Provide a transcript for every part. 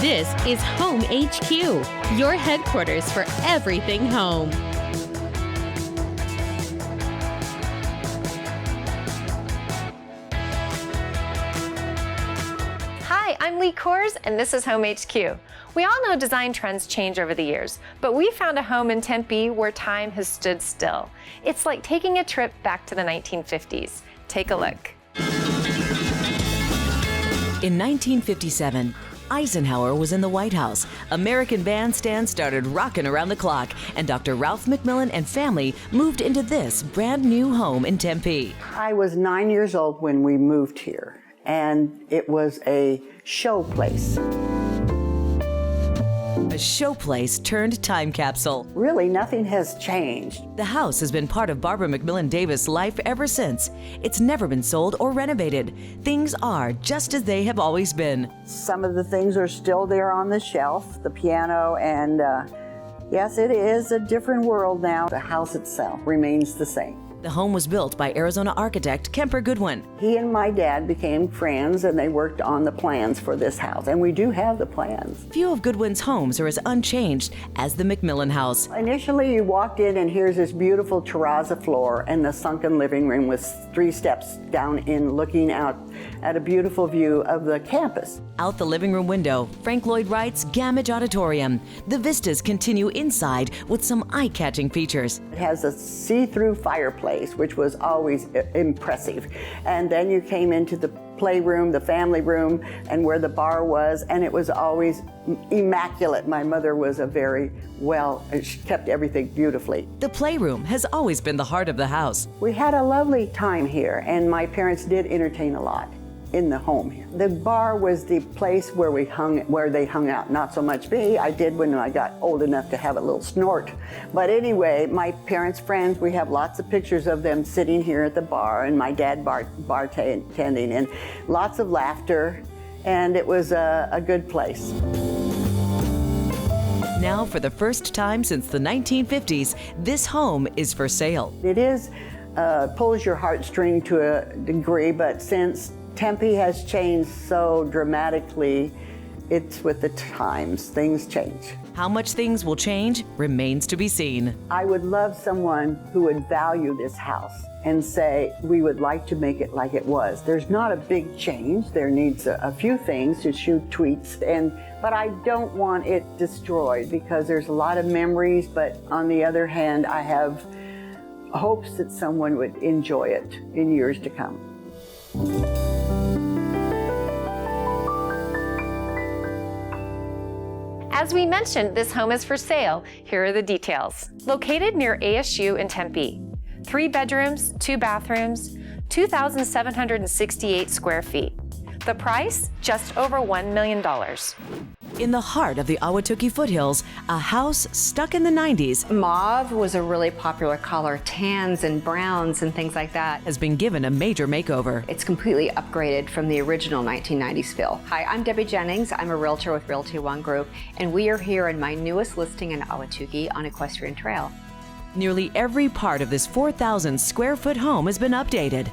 This is Home HQ, your headquarters for everything home. Hi, I'm Lee Kors, and this is Home HQ. We all know design trends change over the years, but we found a home in Tempe where time has stood still. It's like taking a trip back to the 1950s. Take a look. In 1957, Eisenhower was in the White House. American Bandstand started rocking around the clock, and Dr. Ralph McMillan and family moved into this brand new home in Tempe. I was 9 years old when we moved here, and it was a show place. A showplace turned time capsule. Really, nothing has changed. The house has been part of Barbara McMillan Davis' life ever since. It's never been sold or renovated. Things are just as they have always been. Some of the things are still there on the shelf, the piano, and yes, it is a different world now. The house itself remains the same. The home was built by Arizona architect Kemper Goodwin. He and my dad became friends, and they worked on the plans for this house, and we do have the plans. Few of Goodwin's homes are as unchanged as the McMillan house. Initially, you walked in, and here's this beautiful terrazzo floor and the sunken living room with 3 steps down in, looking out at a beautiful view of the campus. Out the living room window, Frank Lloyd Wright's Gamage Auditorium. The vistas continue inside with some eye-catching features. It has a see-through fireplace, which was always impressive. And then you came into the playroom, the family room, and where the bar was, and it was always immaculate. My mother was she kept everything beautifully. The playroom has always been the heart of the house. We had a lovely time here, and my parents did entertain a lot in the home here. The bar was the place where they hung out. Not so much me. I did when I got old enough to have a little snort. But anyway, my parents' friends, we have lots of pictures of them sitting here at the bar, and my dad bartending, and lots of laughter, and it was a good place. Now, for the first time since the 1950s, this home is for sale. It is pulls your heartstring to a degree, but since Tempe has changed so dramatically, it's with the times. Things change. How much things will change remains to be seen. I would love someone who would value this house and say, we would like to make it like it was. There's not a big change. There needs a few things to shoot tweets, but I don't want it destroyed because there's a lot of memories, but on the other hand, I have hopes that someone would enjoy it in years to come. As we mentioned, this home is for sale. Here are the details. Located near ASU in Tempe. 3 bedrooms, 2 bathrooms, 2,768 square feet. The price, just over $1 million. In the heart of the Ahwatukee foothills, a house stuck in the 90s. Mauve was a really popular color. Tans and browns and things like that Has been given a major makeover. It's completely upgraded from the original 1990s feel. Hi, I'm Debbie Jennings. I'm a realtor with Realty One Group, and we are here in my newest listing in Ahwatukee on Equestrian Trail. Nearly every part of this 4,000 square foot home has been updated.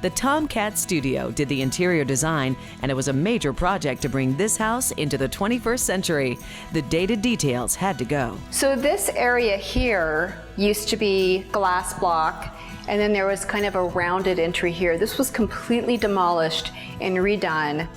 The Tomcat Studio did the interior design, and it was a major project to bring this house into the 21st century. The dated details had to go. So this area here used to be glass block, and then there was kind of a rounded entry here. This was completely demolished and redone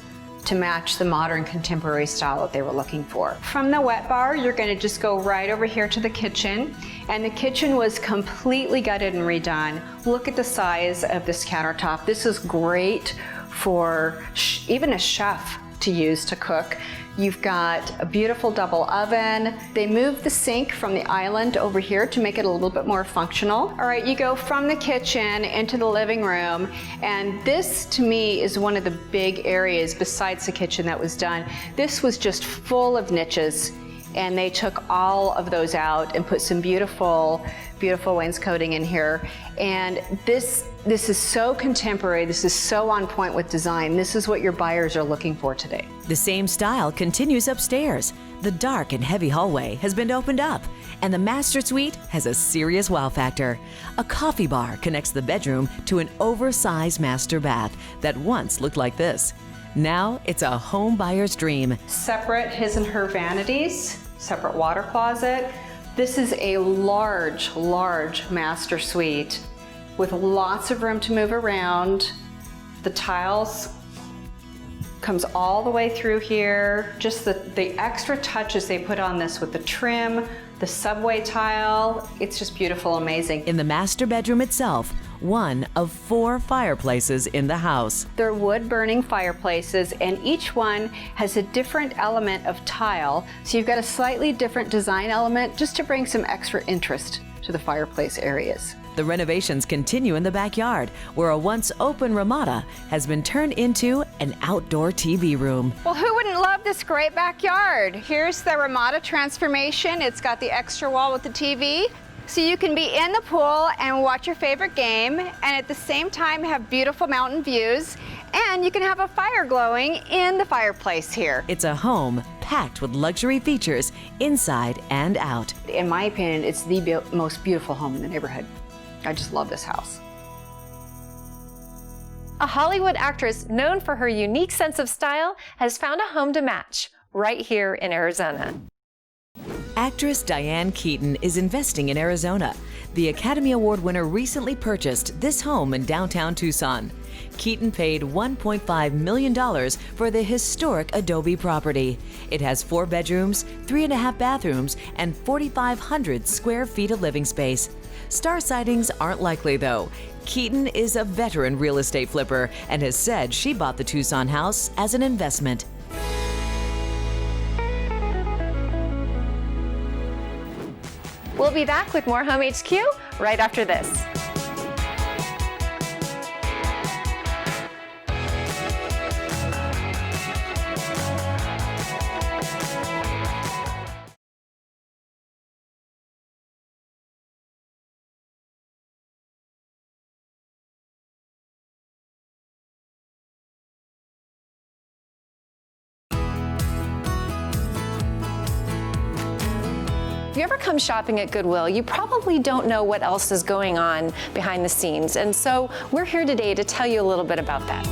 to match the modern contemporary style that they were looking for. From the wet bar, you're going to just go right over here to the kitchen, and the kitchen was completely gutted and redone. Look at the size of this countertop. This is great for even a chef to use to cook. You've got a beautiful double oven. They moved the sink from the island over here to make it a little bit more functional. All right, you go from the kitchen into the living room, and this to me is one of the big areas besides the kitchen that was done. This was just full of niches, and they took all of those out and put some beautiful wainscoting in here. And this is so contemporary, this is so on point with design. This is what your buyers are looking for today. The same style continues upstairs. The dark and heavy hallway has been opened up, and the master suite has a serious wow factor. A coffee bar connects the bedroom to an oversized master bath that once looked like this. Now it's a home buyer's dream. Separate his and her vanities, separate water closet. This is a large, large master suite with lots of room to move around. The tiles comes all the way through here. Just the extra touches they put on this with the trim, the subway tile, it's just beautiful, amazing. In the master bedroom itself, one of 4 fireplaces in the house. They're wood-burning fireplaces, and each one has a different element of tile. So you've got a slightly different design element just to bring some extra interest to the fireplace areas. The renovations continue in the backyard, where a once open ramada has been turned into an outdoor TV room. Well, who wouldn't love this great backyard? Here's the ramada transformation. It's got the extra wall with the TV. So you can be in the pool and watch your favorite game, and at the same time have beautiful mountain views, and you can have a fire glowing in the fireplace here. It's a home packed with luxury features inside and out. In my opinion, it's the most beautiful home in the neighborhood. I just love this house. A Hollywood actress known for her unique sense of style has found a home to match right here in Arizona. Actress Diane Keaton is investing in Arizona. The Academy Award winner recently purchased this home in downtown Tucson. Keaton paid $1.5 million for the historic Adobe property. It has 4 bedrooms, 3.5 bathrooms, and 4,500 square feet of living space. Star sightings aren't likely, though. Keaton is a veteran real estate flipper and has said she bought the Tucson house as an investment. We'll be back with more Home HQ right after this. If you ever come shopping at Goodwill, you probably don't know what else is going on behind the scenes. And so we're here today to tell you a little bit about that.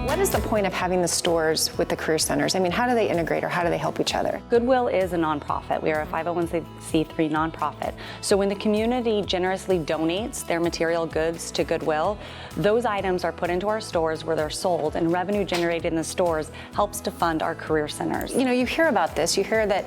What is the point of having the stores with the career centers? I mean, how do they integrate or how do they help each other? Goodwill is a nonprofit. We are a 501c3 nonprofit. So when the community generously donates their material goods to Goodwill, those items are put into our stores where they're sold, and revenue generated in the stores helps to fund our career centers. You know, you hear about this. You hear that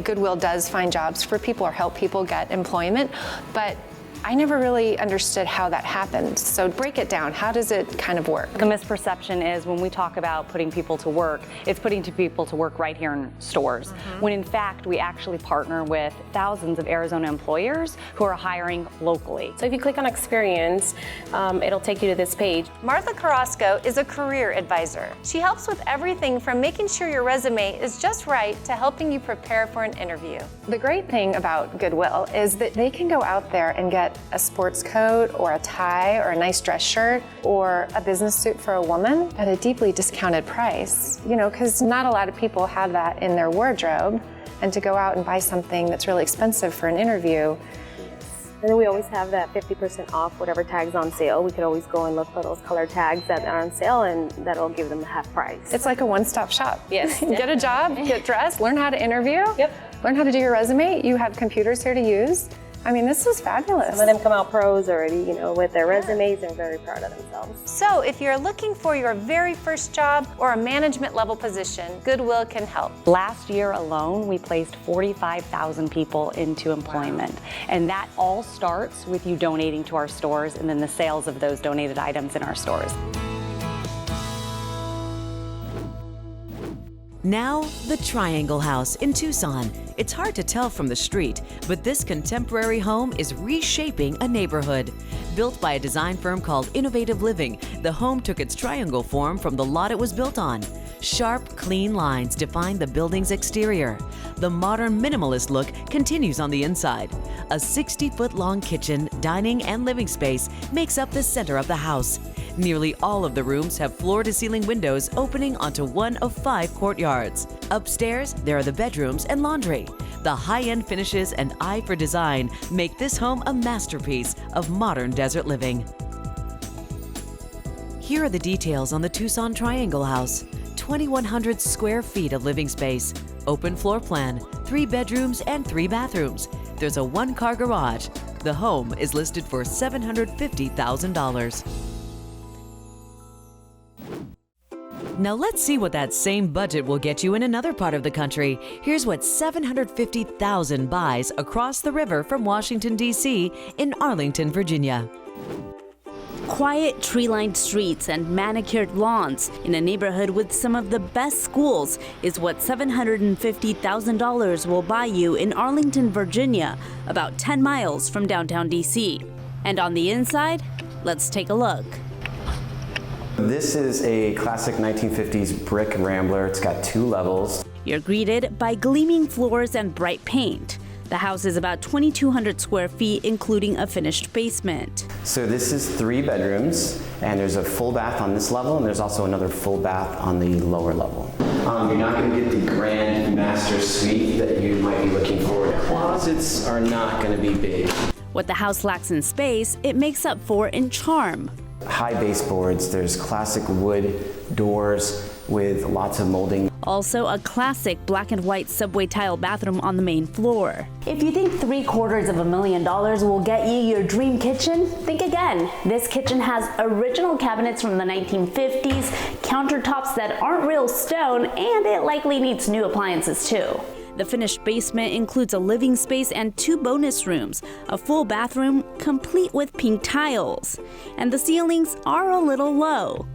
Goodwill does find jobs for people or help people get employment, but I never really understood how that happened. So break it down. How does it kind of work? The misperception is when we talk about putting people to work, it's putting people to work right here in stores. When in fact, we actually partner with thousands of Arizona employers who are hiring locally. So if you click on experience, it'll take you to this page. Martha Carrasco is a career advisor. She helps with everything from making sure your resume is just right to helping you prepare for an interview. The great thing about Goodwill is that they can go out there and get a sports coat or a tie or a nice dress shirt or a business suit for a woman at a deeply discounted price, you know, because not a lot of people have that in their wardrobe, and to go out and buy something that's really expensive for an interview. And then we always have that 50% off whatever tags on sale. We could always go and look for those color tags that are on sale, and that'll give them half price. It's like a one-stop shop. Yes. Get a job, get dressed, learn how to interview, learn how to do your resume. You have computers here to use. I mean, this is fabulous. Some of them come out pros already, you know, with their resumes and very proud of themselves. So if you're looking for your very first job or a management level position, Goodwill can help. Last year alone, we placed 45,000 people into employment. And that all starts with you donating to our stores and then the sales of those donated items in our stores. Now, the Triangle House in Tucson. It's hard to tell from the street, but this contemporary home is reshaping a neighborhood. Built by a design firm called Innovative Living, the home took its triangle form from the lot it was built on. Sharp, clean lines define the building's exterior. The modern minimalist look continues on the inside. A 60-foot-long kitchen, dining, and living space makes up the center of the house. Nearly all of the rooms have floor-to-ceiling windows opening onto one of 5 courtyards. Upstairs, there are the bedrooms and laundry. The high-end finishes and eye for design make this home a masterpiece of modern desert living. Here are the details on the Tucson Triangle House. 2,100 square feet of living space, open floor plan, 3 bedrooms and 3 bathrooms. There's a 1-car garage. The home is listed for $750,000. Now let's see what that same budget will get you in another part of the country. Here's what $750,000 buys across the river from Washington, D.C. in Arlington, Virginia. Quiet tree-lined streets and manicured lawns in a neighborhood with some of the best schools is what $750,000 will buy you in Arlington, Virginia, about 10 miles from downtown DC. And on the inside, let's take a look. This is a classic 1950s brick rambler. It's got 2 levels. You're greeted by gleaming floors and bright paint. The house is about 2,200 square feet, including a finished basement. So this is 3 bedrooms, and there's a full bath on this level, and there's also another full bath on the lower level. You're not going to get the grand master suite that you might be looking for. Closets are not going to be big. What the house lacks in space, it makes up for in charm. High baseboards, there's classic wood doors with lots of molding. Also, a classic black and white subway tile bathroom on the main floor. If you think $750,000 will get you your dream kitchen, think again. This kitchen has original cabinets from the 1950s, countertops that aren't real stone, and it likely needs new appliances too. The finished basement includes a living space and 2 bonus rooms, a full bathroom complete with pink tiles. And the ceilings are a little low.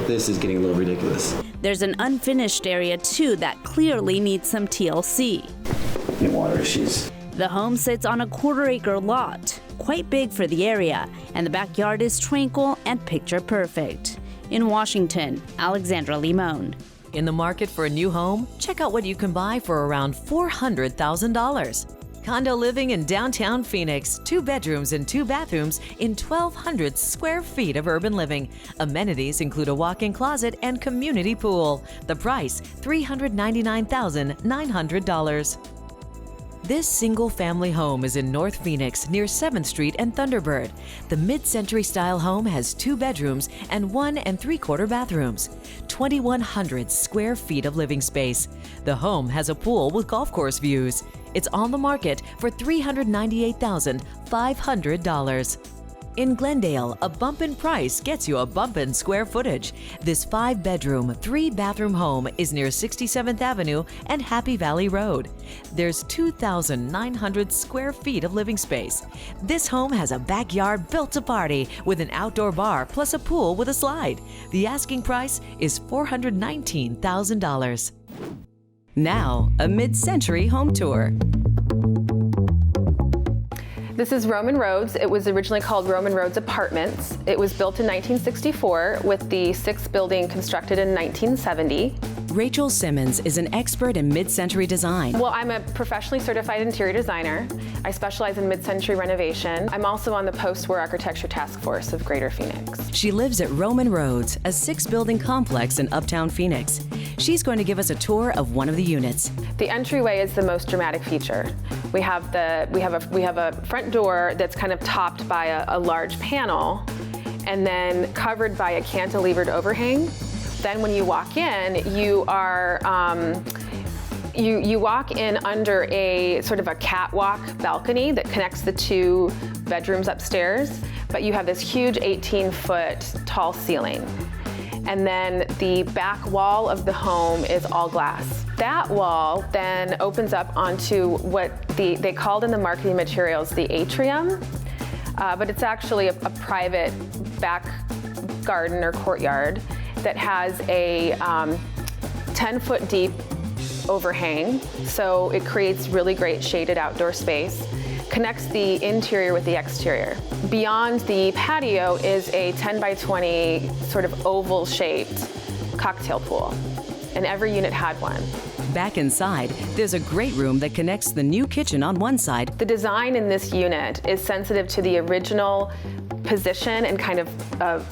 This is getting a little ridiculous. There's an unfinished area too that clearly needs some TLC. And water issues. The home sits on a 1/4-acre lot, quite big for the area, and the backyard is tranquil and picture perfect. In Washington, Alexandra Limon. In the market for a new home? Check out what you can buy for around $400,000. Condo living in downtown Phoenix, 2 bedrooms and 2 bathrooms in 1,200 square feet of urban living. Amenities include a walk-in closet and community pool. The price, $399,900. This single-family home is in North Phoenix near 7th Street and Thunderbird. The mid-century style home has 2 bedrooms and 1 3/4 bathrooms, 2,100 square feet of living space. The home has a pool with golf course views. It's on the market for $398,500. In Glendale, a bump in price gets you a bump in square footage. This 5-bedroom, 3-bathroom home is near 67th Avenue and Happy Valley Road. There's 2,900 square feet of living space. This home has a backyard built to party with an outdoor bar plus a pool with a slide. The asking price is $419,000. Now, a mid-century home tour. This is Roman Roads. It was originally called Roman Roads Apartments. It was built in 1964 with the 6th building constructed in 1970. Rachel Simmons is an expert in mid-century design. Well, I'm a professionally certified interior designer. I specialize in mid-century renovation. I'm also on the Post-War Architecture Task Force of Greater Phoenix. She lives at Roman Roads, a 6-building complex in Uptown Phoenix. She's going to give us a tour of one of the units. The entryway is the most dramatic feature. We have a front door that's kind of topped by a large panel and then covered by a cantilevered overhang. Then when you walk in, you are you walk in under a sort of a catwalk balcony that connects the 2 bedrooms upstairs, but you have this huge 18-foot tall ceiling. And then the back wall of the home is all glass. That wall then opens up onto what they called in the marketing materials the atrium, but it's actually a private back garden or courtyard that has a 10-foot deep overhang, so it creates really great shaded outdoor space, connects the interior with the exterior. Beyond the patio is a 10 by 20 sort of oval shaped cocktail pool, and every unit had one. Back inside, there's a great room that connects the new kitchen on one side. The design in this unit is sensitive to the original position and kind of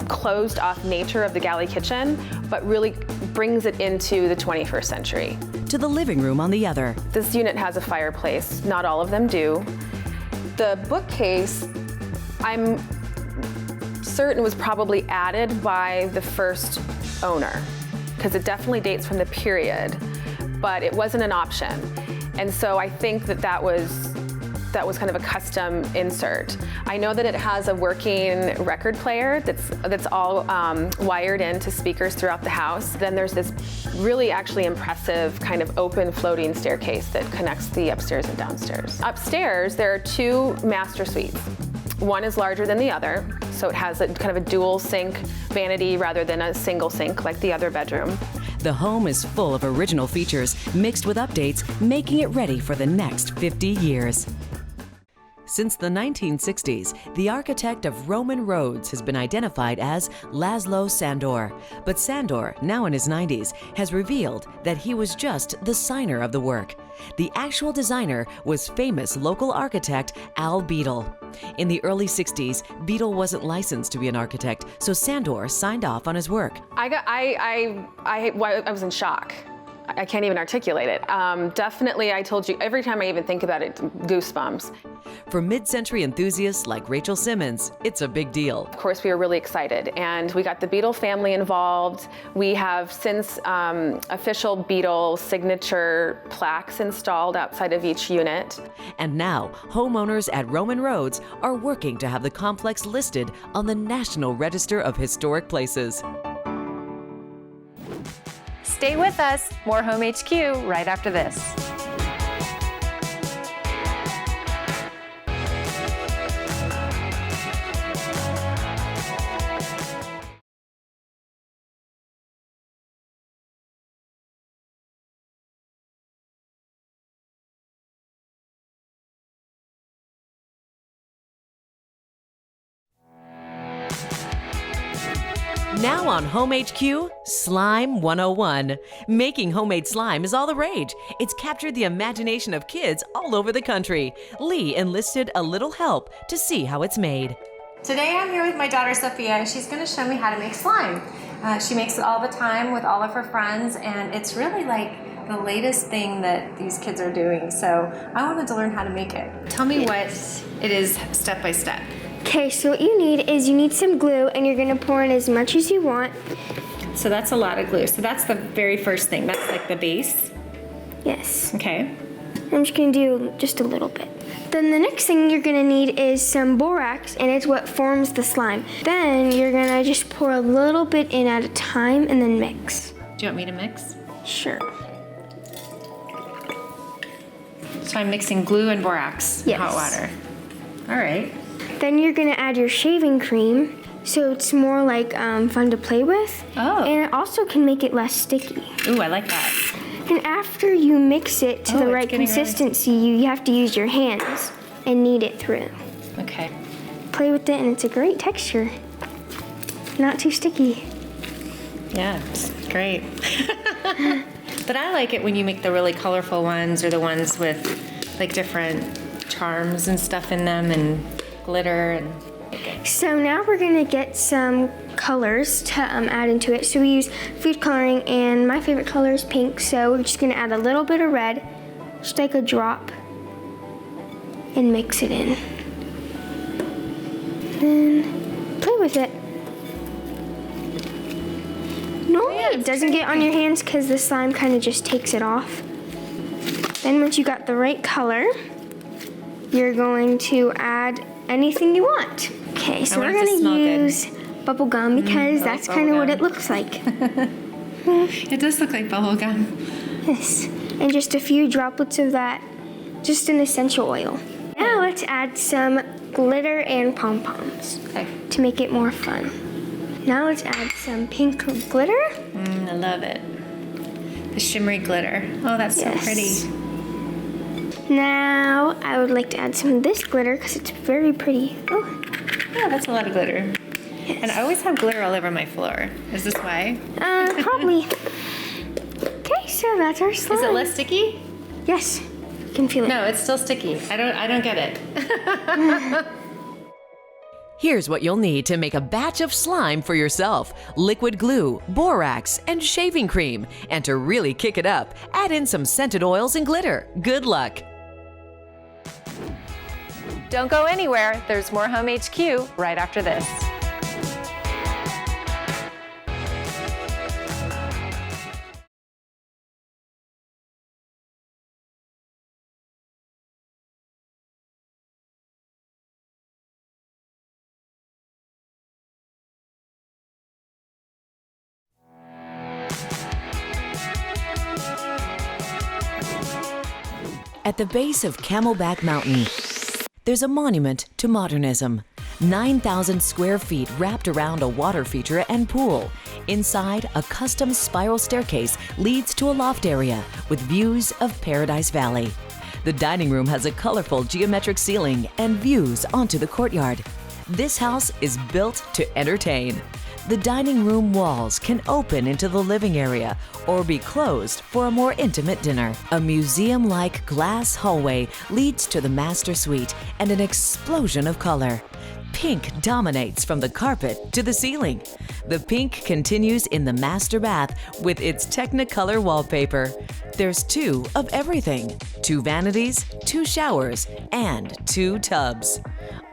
closed off nature of the galley kitchen, but really brings it into the 21st century. To the living room on the other. This unit has a fireplace. Not all of them do. The bookcase, I'm certain was probably added by the first owner, because it definitely dates from the period, but it wasn't an option. And so I think that was kind of a custom insert. I know that it has a working record player that's all wired into speakers throughout the house. Then there's this really actually impressive kind of open floating staircase that connects the upstairs and downstairs. Upstairs, there are 2 master suites. One is larger than the other, so it has a kind of a dual sink vanity rather than a single sink like the other bedroom. The home is full of original features mixed with updates, making it ready for the next 50 years. Since the 1960s, the architect of Roman roads has been identified as Laszlo Sandor. But Sandor, now in his 90s, has revealed that he was just the signer of the work. The actual designer was famous local architect Al Beadle. In the early 60s, Beadle wasn't licensed to be an architect, so Sandor signed off on his work. I was in shock. I can't even articulate it. Definitely, I told you, every time I even think about it, goosebumps. For mid-century enthusiasts like Rachel Simmons, it's a big deal. Of course, we were really excited, and we got the Beadle family involved. We have since official Beadle signature plaques installed outside of each unit. And now, homeowners at Roman Roads are working to have the complex listed on the National Register of Historic Places. Stay with us. More Home HQ right after this. Now on Home HQ, Slime 101. Making homemade slime is all the rage. It's captured the imagination of kids all over the country. Lee enlisted a little help to see how it's made. Today I'm here with my daughter Sophia, and she's going to show me how to make slime. She makes it all the time with all of her friends, and it's really like the latest thing that these kids are doing. So I wanted to learn how to make it. Tell me what it is step by step. Okay, so what you need some glue, and you're gonna pour in as much as you want. So that's a lot of glue. So that's the very first thing. That's like the base? Yes. Okay. I'm just gonna do just a little bit. Then the next thing you're gonna need is some borax, and it's what forms the slime. Then you're gonna just pour a little bit in at a time and then mix. Do you want me to mix? Sure. So I'm mixing glue and borax in hot water. All right. Then you're gonna add your shaving cream, so it's more like fun to play with. Oh. And it also can make it less sticky. Ooh, I like that. And after you mix it to the right consistency, you have to use your hands and knead it through. Okay. Play with it, and it's a great texture. Not too sticky. Yeah, it's great. But I like it when you make the really colorful ones, or the ones with like different charms and stuff in them and glitter and. So now we're gonna get some colors to add into it. So we use food coloring, and my favorite color is pink. So we're just gonna add a little bit of red, just like a drop, and mix it in. Then play with it. Normally it doesn't get on your hands because the slime kind of just takes it off. Then once you got the right color, you're going to add anything you want. Okay, so we're gonna use bubble gum because that's kind of what it looks like. It does look like bubble gum. Yes, and just a few droplets of that, just an essential oil. Now let's add some glitter and pom-poms to make it more fun. Now let's add some pink glitter. I love it. The shimmery glitter. Oh, that's so pretty. Now I would like to add some of this glitter because it's very pretty. Oh, yeah, that's a lot of glitter. Yes. And I always have glitter all over my floor. Is this why? Probably. Okay, so that's our slime. Is it less sticky? Yes, you can feel it. No, it's still sticky. I don't get it. Here's what you'll need to make a batch of slime for yourself: liquid glue, borax, and shaving cream. And to really kick it up, add in some scented oils and glitter. Good luck! Don't go anywhere. There's more Home HQ right after this. At the base of Camelback Mountain, there's a monument to modernism. 9,000 square feet wrapped around a water feature and pool. Inside, a custom spiral staircase leads to a loft area with views of Paradise Valley. The dining room has a colorful geometric ceiling and views onto the courtyard. This house is built to entertain. The dining room walls can open into the living area or be closed for a more intimate dinner. A museum-like glass hallway leads to the master suite and an explosion of color. Pink dominates from the carpet to the ceiling. The pink continues in the master bath with its Technicolor wallpaper. There's 2 of everything: 2 vanities, 2 showers, and 2 tubs.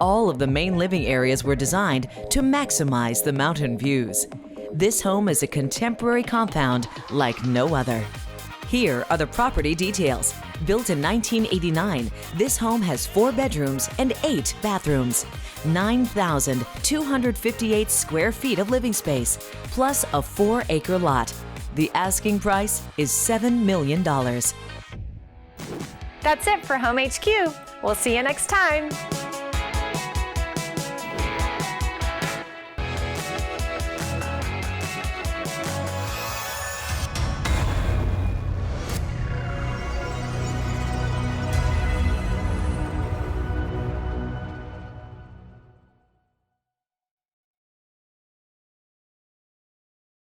All of the main living areas were designed to maximize the mountain views. This home is a contemporary compound like no other. Here are the property details. Built in 1989, this home has 4 bedrooms and 8 bathrooms. 9,258 square feet of living space, plus a 4-acre lot. The asking price is $7 million. That's it for Home HQ. We'll see you next time.